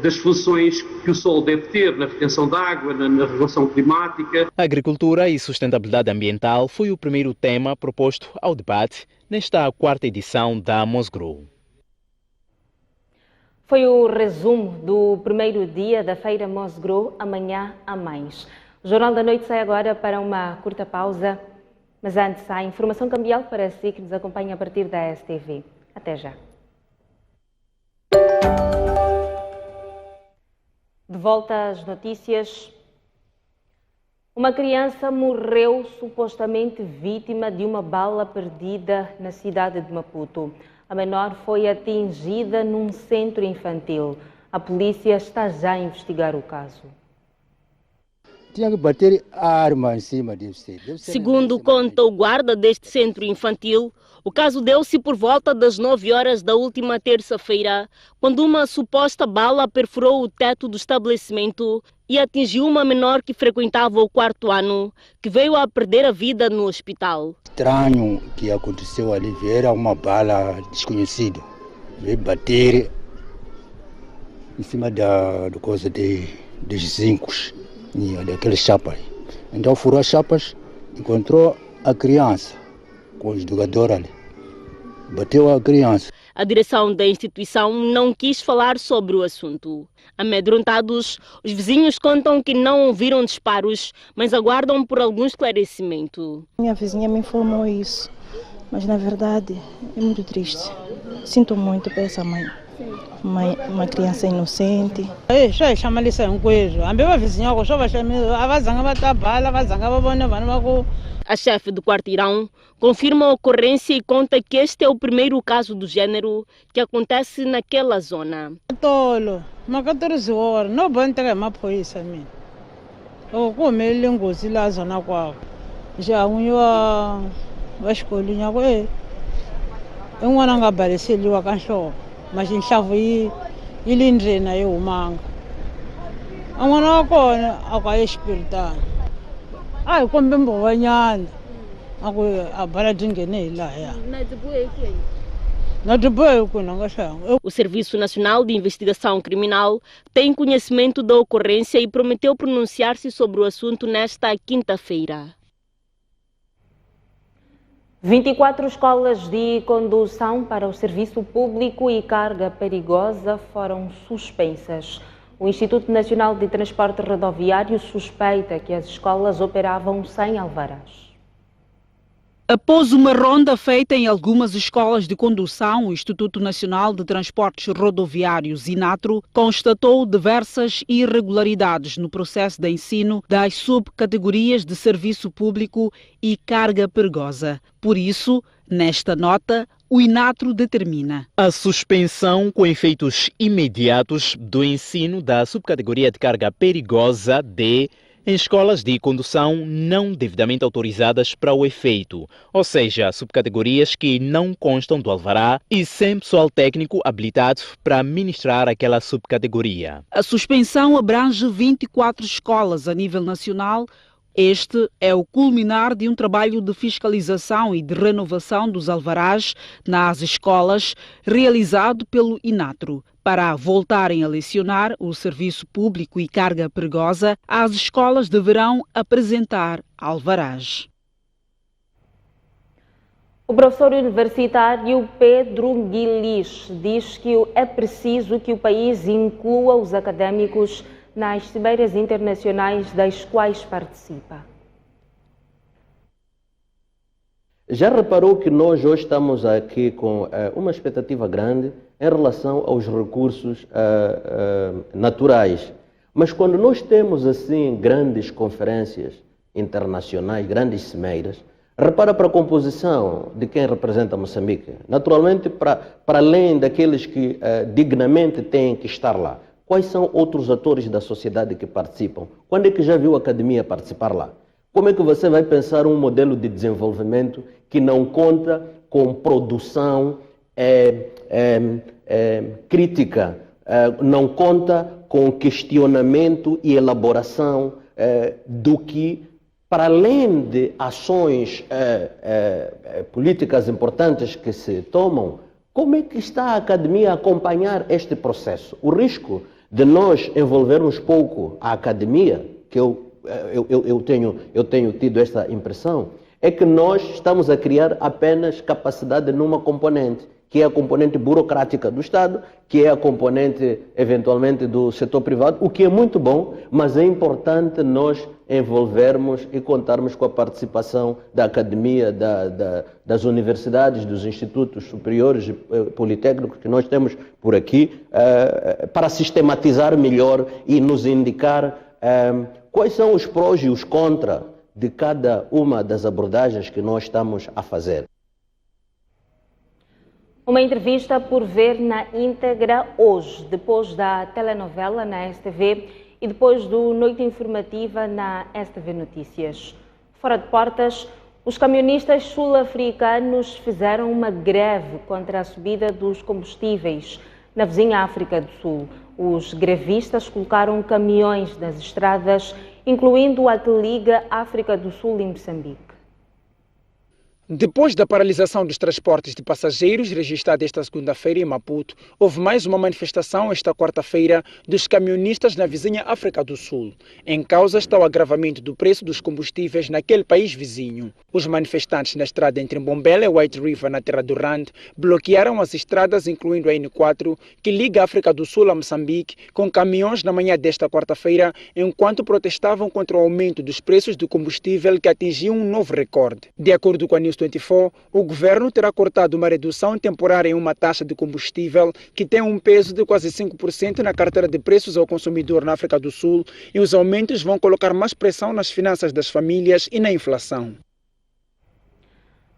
das funções que o solo deve ter na retenção de água, na regulação climática. A agricultura e sustentabilidade ambiental foi o primeiro tema proposto ao debate nesta quarta edição da Mosgrow. Foi o resumo do primeiro dia da Feira Mosgrow, amanhã a mais. O Jornal da Noite sai agora para uma curta pausa, mas antes há informação cambial para si que nos acompanha a partir da STV. Até já. De volta às notícias. Uma criança morreu supostamente vítima de uma bala perdida na cidade de Maputo. A menor foi atingida num centro infantil. A polícia está já a investigar o caso. Tinha que bater a arma em cima disso. Segundo conta o guarda deste centro infantil, o caso deu-se por volta das 9 horas da última terça-feira, quando uma suposta bala perfurou o teto do estabelecimento e atingiu uma menor que frequentava o 4º ano, que veio a perder a vida no hospital. Estranho que aconteceu ali, era uma bala desconhecida, veio bater em cima da coisa dos zincos, daqueles chapas. Então furou as chapas, encontrou a criança com os jogadores ali, bateu a criança. A direção da instituição não quis falar sobre o assunto. Amedrontados, os vizinhos contam que não ouviram disparos, mas aguardam por algum esclarecimento. Minha vizinha me informou isso, mas na verdade é muito triste. Sinto muito para essa mãe. Uma criança inocente. A chefe do quarteirão confirma a ocorrência e conta que este é o primeiro caso do gênero que acontece naquela zona. Amana kona akwa espiritual. Ai kombe mbonyana. Aku abala dingene la ya. O Serviço Nacional de Investigação Criminal tem conhecimento da ocorrência e prometeu pronunciar-se sobre o assunto nesta quinta-feira. 24 escolas de condução para o serviço público e carga perigosa foram suspensas. O Instituto Nacional de Transporte Rodoviário suspeita que as escolas operavam sem alvarás. Após uma ronda feita em algumas escolas de condução, o Instituto Nacional de Transportes Rodoviários, INATRO, constatou diversas irregularidades no processo de ensino das subcategorias de serviço público e carga perigosa. Por isso, nesta nota, o INATRO determina a suspensão com efeitos imediatos do ensino da subcategoria de carga perigosa D em escolas de condução não devidamente autorizadas para o efeito, ou seja, subcategorias que não constam do alvará e sem pessoal técnico habilitado para ministrar aquela subcategoria. A suspensão abrange 24 escolas a nível nacional. Este é o culminar de um trabalho de fiscalização e de renovação dos alvarás nas escolas realizado pelo INATRO. Para voltarem a lecionar o serviço público e carga perigosa, as escolas deverão apresentar alvarás. O professor universitário Pedro Guilis diz que é preciso que o país inclua os académicos nas cimeiras internacionais das quais participa. Já reparou que nós hoje estamos aqui com uma expectativa grande em relação aos recursos naturais. Mas quando nós temos assim grandes conferências internacionais, grandes cimeiras, repara para a composição de quem representa Moçambique. Naturalmente, para além daqueles que dignamente têm que estar lá, quais são outros atores da sociedade que participam? Quando é que já viu a academia participar lá? Como é que você vai pensar um modelo de desenvolvimento que não conta com produção crítica, não conta com questionamento e elaboração do que, para além de ações políticas importantes que se tomam, como é que está a academia a acompanhar este processo? O risco de nós envolvermos pouco a academia, que eu tenho tido esta impressão, é que nós estamos a criar apenas capacidade numa componente, que é a componente burocrática do Estado, que é a componente, eventualmente, do setor privado, o que é muito bom, mas é importante nós envolvermos e contarmos com a participação da academia, das universidades, dos institutos superiores e politécnicos que nós temos por aqui, para sistematizar melhor e nos indicar quais são os prós e os contras de cada uma das abordagens que nós estamos a fazer. Uma entrevista por ver na íntegra hoje, depois da telenovela na STV e depois do Noite Informativa na STV Notícias. Fora de portas, os camionistas sul-africanos fizeram uma greve contra a subida dos combustíveis na vizinha África do Sul. Os grevistas colocaram caminhões nas estradas, incluindo a que liga África do Sul e Moçambique. Depois da paralisação dos transportes de passageiros registrada esta segunda-feira em Maputo, houve mais uma manifestação esta quarta-feira dos camionistas na vizinha África do Sul. Em causa está o agravamento do preço dos combustíveis naquele país vizinho. Os manifestantes na estrada entre Mbombela e White River, na terra do Rand, bloquearam as estradas, incluindo a N4, que liga a África do Sul a Moçambique, com caminhões na manhã desta quarta-feira, enquanto protestavam contra o aumento dos preços do combustível, que atingiu um novo recorde. De acordo com a News 24, o governo terá cortado uma redução temporária em uma taxa de combustível que tem um peso de quase 5% na carteira de preços ao consumidor na África do Sul, e os aumentos vão colocar mais pressão nas finanças das famílias e na inflação.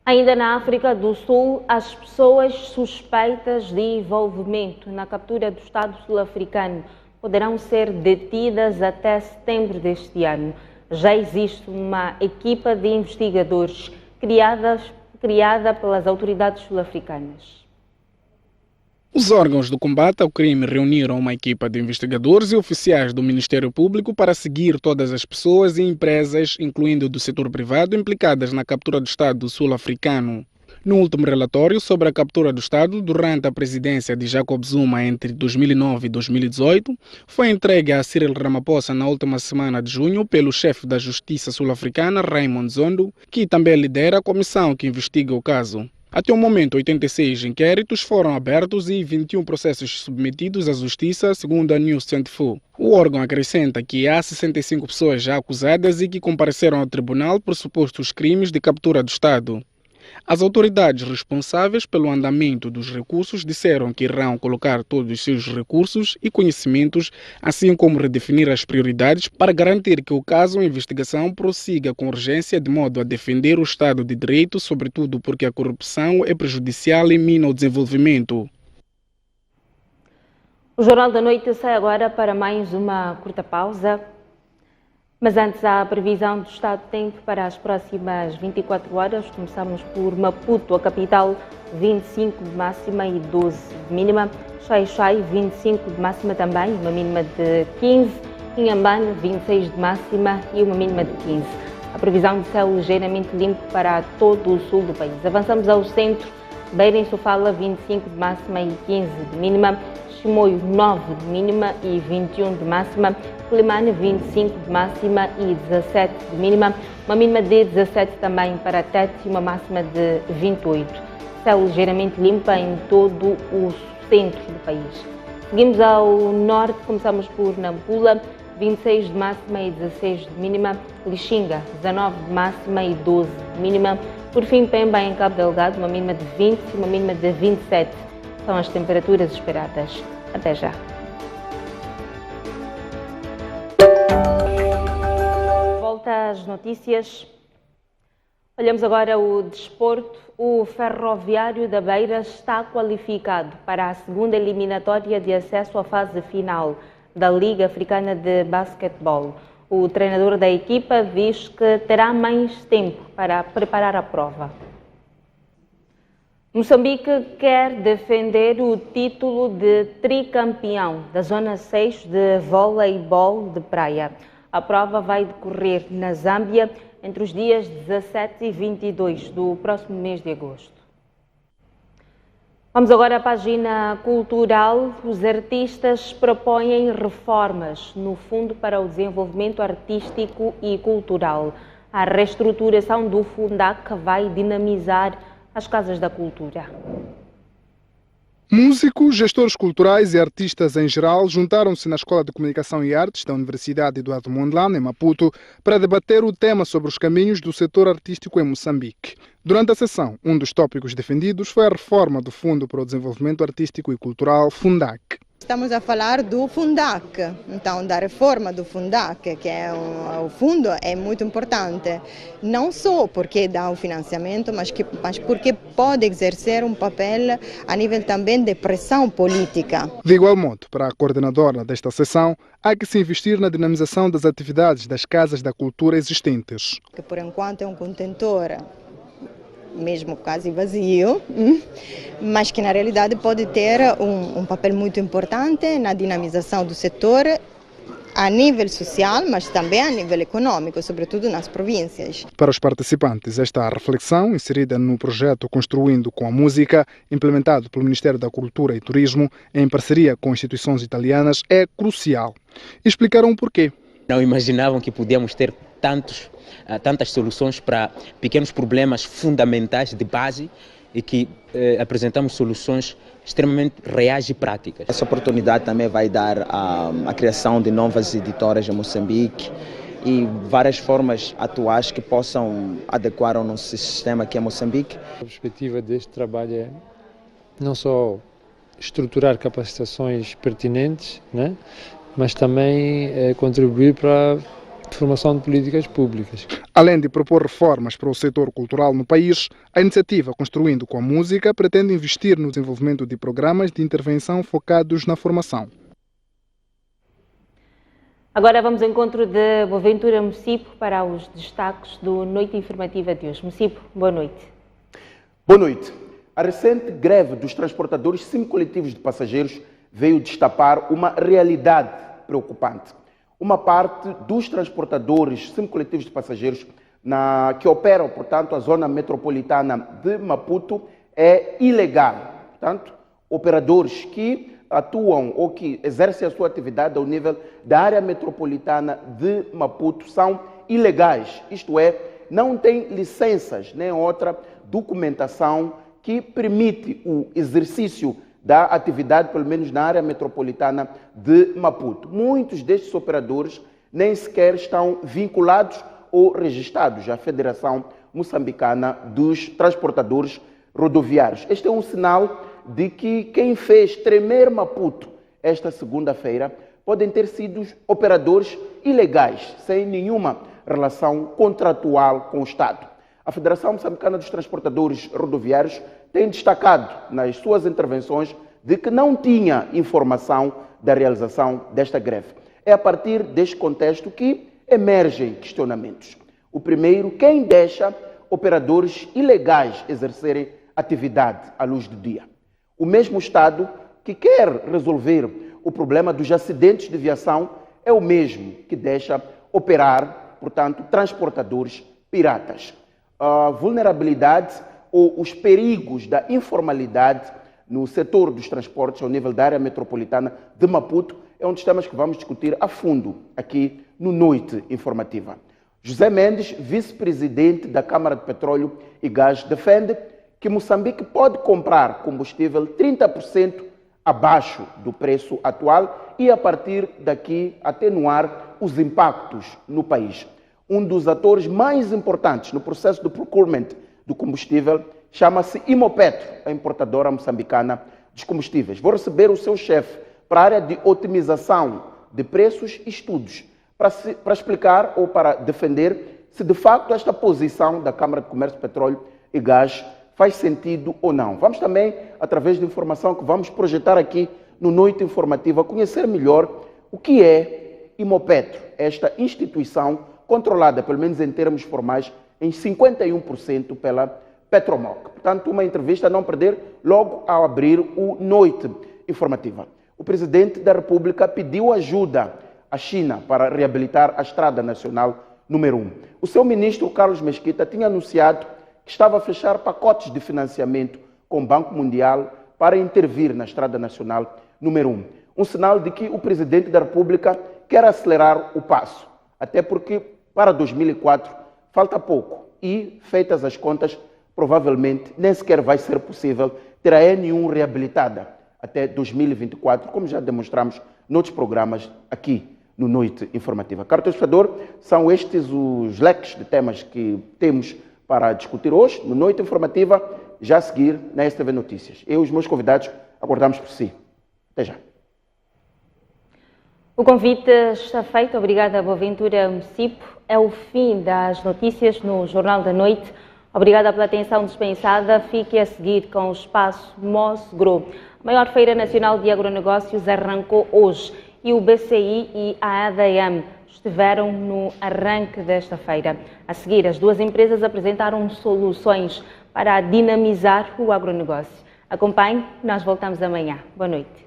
Ainda na África do Sul, as pessoas suspeitas de envolvimento na captura do Estado sul-africano poderão ser detidas até setembro deste ano. Já existe uma equipa de investigadores criada pelas autoridades sul-africanas. Os órgãos do combate ao crime reuniram uma equipa de investigadores e oficiais do Ministério Público para seguir todas as pessoas e empresas, incluindo do setor privado, implicadas na captura do Estado sul-africano. No último relatório sobre a captura do Estado durante a presidência de Jacob Zuma entre 2009 e 2018, foi entregue a Cyril Ramaphosa na última semana de junho pelo chefe da Justiça sul-africana, Raymond Zondo, que também lidera a comissão que investiga o caso. Até o momento, 86 inquéritos foram abertos e 21 processos submetidos à justiça, segundo a News 24. O órgão acrescenta que há 65 pessoas já acusadas e que compareceram ao tribunal por supostos crimes de captura do Estado. As autoridades responsáveis pelo andamento dos recursos disseram que irão colocar todos os seus recursos e conhecimentos, assim como redefinir as prioridades para garantir que o caso em investigação prossiga com urgência de modo a defender o Estado de Direito, sobretudo porque a corrupção é prejudicial e mina o desenvolvimento. O Jornal da Noite sai agora para mais uma curta pausa. Mas antes, a previsão do estado de tempo para as próximas 24 horas. Começamos por Maputo, a capital, 25 de máxima e 12 de mínima. Xai-Xai, 25 de máxima também, uma mínima de 15. Inhambane, 26 de máxima e uma mínima de 15. A previsão de céu ligeiramente limpo para todo o sul do país. Avançamos ao centro. Beira em Sofala, 25 de máxima e 15 de mínima. Chimoio, 9 de mínima e 21 de máxima. Climane, 25 de máxima e 17 de mínima. Uma mínima de 17 também para Tete e uma máxima de 28. Céu ligeiramente limpa em todo o centro do país. Seguimos ao norte, começamos por Nampula, 26 de máxima e 16 de mínima. Lixinga, 19 de máxima e 12 de mínima. Por fim, Pemba, em Cabo Delgado, uma mínima de 20 e uma mínima de 27. São as temperaturas esperadas. Até já. Volta às notícias. Olhamos agora o desporto. O Ferroviário da Beira está qualificado para a segunda eliminatória de acesso à fase final da Liga Africana de Basquetebol. O treinador da equipa diz que terá mais tempo para preparar a prova. Moçambique quer defender o título de tricampeão da Zona 6 de voleibol de praia. A prova vai decorrer na Zâmbia entre os dias 17 e 22 do próximo mês de agosto. Vamos agora à página cultural. Os artistas propõem reformas no Fundo para o Desenvolvimento Artístico e Cultural. A reestruturação do Fundac vai dinamizar as casas da cultura. Músicos, gestores culturais e artistas em geral juntaram-se na Escola de Comunicação e Artes da Universidade Eduardo Mondlane, em Maputo, para debater o tema sobre os caminhos do setor artístico em Moçambique. Durante a sessão, um dos tópicos defendidos foi a reforma do Fundo para o Desenvolvimento Artístico e Cultural, Fundac. Estamos a falar do Fundac, então da reforma do Fundac, que é o fundo é muito importante, não só porque dá o financiamento, mas porque pode exercer um papel a nível também de pressão política. De igual modo, para a coordenadora desta sessão, há que se investir na dinamização das atividades das casas da cultura existentes. Que por enquanto é um contentor mesmo quase vazio, mas que na realidade pode ter um papel muito importante na dinamização do setor a nível social, mas também a nível econômico, sobretudo nas províncias. Para os participantes, esta reflexão, inserida no projeto Construindo com a Música, implementado pelo Ministério da Cultura e Turismo, em parceria com instituições italianas, é crucial. Explicaram o porquê. Não imaginavam que podíamos ter tantas soluções para pequenos problemas fundamentais de base e que apresentamos soluções extremamente reais e práticas. Essa oportunidade também vai dar a criação de novas editoras em Moçambique e várias formas atuais que possam adequar ao nosso sistema aqui em Moçambique. A perspectiva deste trabalho é não só estruturar capacitações pertinentes, né, mas também contribuir para a formação de políticas públicas. Além de propor reformas para o setor cultural no país, a iniciativa Construindo com a Música pretende investir no desenvolvimento de programas de intervenção focados na formação. Agora vamos ao encontro de Boaventura Mocipo para os destaques do Noite Informativa de hoje. Mocipo, boa noite. Boa noite. A recente greve dos transportadores semicoletivos de passageiros veio destapar uma realidade preocupante. Uma parte dos transportadores semicoletivos de passageiros que operam, portanto, a zona metropolitana de Maputo é ilegal. Portanto, operadores que atuam ou que exercem a sua atividade ao nível da área metropolitana de Maputo são ilegais, isto é, não têm licenças nem outra documentação que permite o exercício da atividade, pelo menos na área metropolitana de Maputo. Muitos destes operadores nem sequer estão vinculados ou registrados à Federação Moçambicana dos Transportadores Rodoviários. Este é um sinal de que quem fez tremer Maputo esta segunda-feira podem ter sido operadores ilegais, sem nenhuma relação contratual com o Estado. A Federação Moçambicana dos Transportadores Rodoviários tem destacado nas suas intervenções de que não tinha informação da realização desta greve. É a partir deste contexto que emergem questionamentos. O primeiro, quem deixa operadores ilegais exercerem atividade à luz do dia? O mesmo Estado que quer resolver o problema dos acidentes de viação é o mesmo que deixa operar, portanto, transportadores piratas. A vulnerabilidade ou os perigos da informalidade no setor dos transportes ao nível da área metropolitana de Maputo é um dos temas que vamos discutir a fundo aqui no Noite Informativa. José Mendes, vice-presidente da Câmara de Petróleo e Gás, defende que Moçambique pode comprar combustível 30% abaixo do preço atual e, a partir daqui, atenuar os impactos no país. Um dos atores mais importantes no processo do procurement do combustível chama-se Imopetro, a importadora moçambicana de combustíveis. Vou receber o seu chefe para a área de otimização de preços e estudos, para explicar ou para defender se de facto esta posição da Câmara de Comércio, Petróleo e Gás faz sentido ou não. Vamos também, através de informação que vamos projetar aqui no Noite Informativa, conhecer melhor o que é Imopetro, esta instituição controlada, pelo menos em termos formais, em 51% pela Petromoc. Portanto, uma entrevista a não perder logo ao abrir o Noite Informativa. O presidente da República pediu ajuda à China para reabilitar a Estrada Nacional número 1. O seu ministro, Carlos Mesquita, tinha anunciado que estava a fechar pacotes de financiamento com o Banco Mundial para intervir na Estrada Nacional número 1. Um sinal de que o presidente da República quer acelerar o passo, até porque para 2004 falta pouco e, feitas as contas, provavelmente nem sequer vai ser possível ter a N1 reabilitada até 2024, como já demonstramos noutros programas aqui no Noite Informativa. Caro telespectador, são estes os leques de temas que temos para discutir hoje no Noite Informativa, já a seguir na STV Notícias. Eu e os meus convidados aguardamos por si. Até já. O convite está feito. Obrigada, Boaventura Mocipo. É o fim das notícias no Jornal da Noite. Obrigada pela atenção dispensada. Fique a seguir com o espaço Mosgro. A maior feira nacional de agronegócios arrancou hoje e o BCI e a ADM estiveram no arranque desta feira. A seguir, as duas empresas apresentaram soluções para dinamizar o agronegócio. Acompanhe, nós voltamos amanhã. Boa noite.